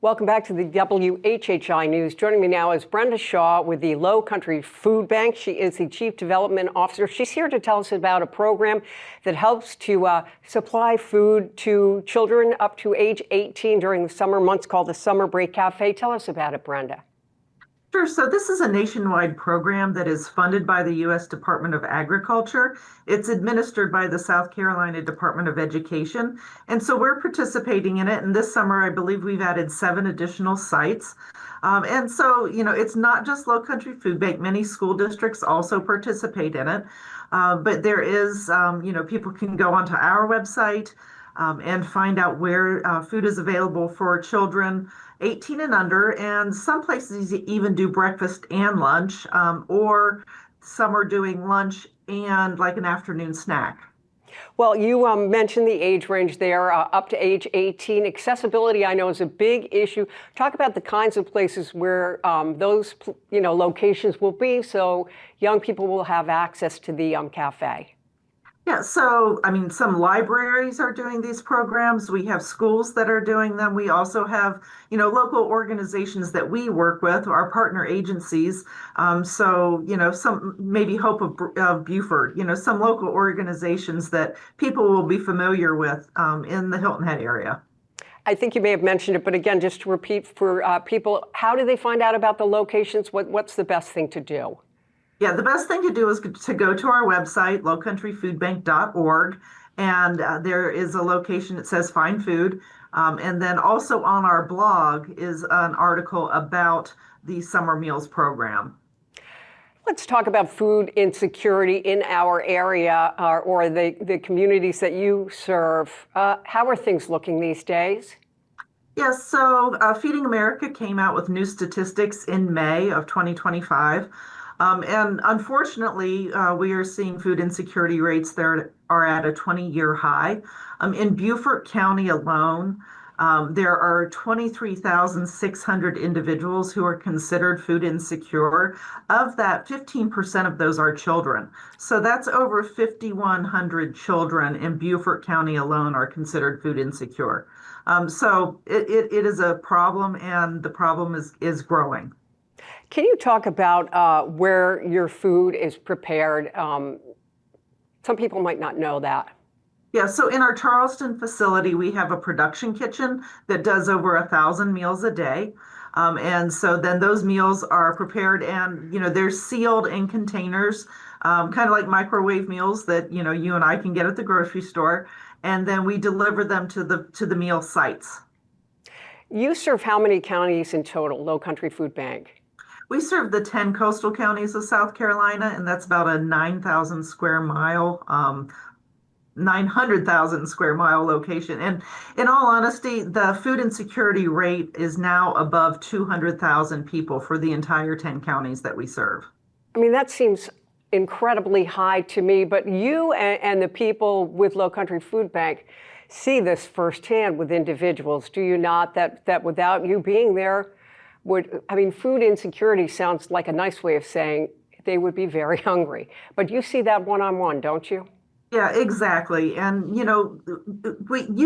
Welcome back to the WHHI News. Joining me now is Brenda Shaw with the Lowcountry Food Bank. She is the Chief Development Officer. She's here to tell us about a program that helps to supply food to children up to age 18 during the summer months called the Summer Break Café. Tell us about it, Brenda. Sure. So this is a nationwide program that is funded by the U.S. Department of Agriculture. It's administered by the South Carolina Department of Education. And so we're participating in it. And this summer, I believe we've added 7 additional sites. And so, it's not just Lowcountry Food Bank. Many school districts also participate in it. But there is, people can go onto our website and find out where food is available for children 18 and under, and some places even do breakfast and lunch, or some are doing lunch and like an afternoon snack. Well, you mentioned the age range there, up to age 18. Accessibility, I know, is a big issue. Talk about the kinds of places where those, locations will be so young people will have access to the cafe. Yeah, so, some libraries are doing these programs. We have schools that are doing them. We also have, local organizations that we work with, our partner agencies. Some maybe Hope of Beaufort, some local organizations that people will be familiar with in the Hilton Head area. I think you may have mentioned it, but again, just to repeat for people, how do they find out about the locations? What's the best thing to do? Yeah, the best thing to do is to go to our website, lowcountryfoodbank.org, and there is a location that says Find Food. And then also on our blog is an article about the Summer Meals Program. Let's talk about food insecurity in our area or the communities that you serve. How are things looking these days? Yes, so Feeding America came out with new statistics in May of 2025. And unfortunately, we are seeing food insecurity rates that are at a 20-year high. In Beaufort County alone, there are 23,600 individuals who are considered food insecure. Of that, 15% of those are children. So that's over 5,100 children in Beaufort County alone are considered food insecure. So it is a problem, and the problem is growing. Can you talk about where your food is prepared? Some people might not know that. Yeah, so in our Charleston facility, we have a production kitchen that does over 1,000 meals a day. And so then those meals are prepared and, they're sealed in containers, kind of like microwave meals that, you and I can get at the grocery store. And then we deliver them to the meal sites. You serve how many counties in total, Lowcountry Food Bank? We serve the 10 coastal counties of South Carolina, and that's about a 900,000 square mile location. And in all honesty, the food insecurity rate is now above 200,000 people for the entire 10 counties that we serve. That seems incredibly high to me, but you and the people with Lowcountry Food Bank see this firsthand with individuals, do you not? That without you being there, food insecurity sounds like a nice way of saying they would be very hungry. But you see that one-on-one, don't you? Yeah, exactly. And, you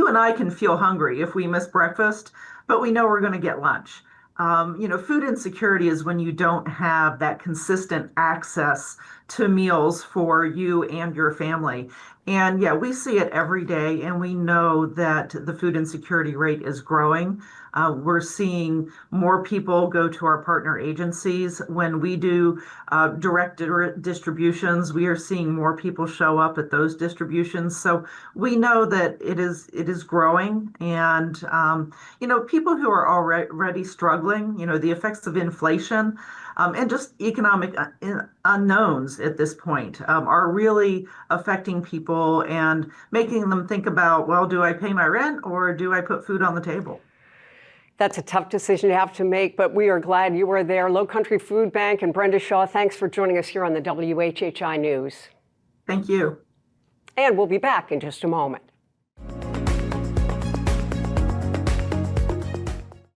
and I can feel hungry if we miss breakfast, but we know we're going to get lunch. Food insecurity is when you don't have that consistent access to meals for you and your family. And yeah, we see it every day, and we know that the food insecurity rate is growing. We're seeing more people go to our partner agencies. When we do direct distributions, we are seeing more people show up at those distributions. So we know that it is growing, and people who are already struggling, the effects of inflation and just economic unknowns at this point are really affecting people and making them think about, well, do I pay my rent or do I put food on the table? That's a tough decision to have to make, but we are glad you were there. Lowcountry Food Bank and Brenda Shaw, thanks for joining us here on the WHHI News. Thank you. And we'll be back in just a moment.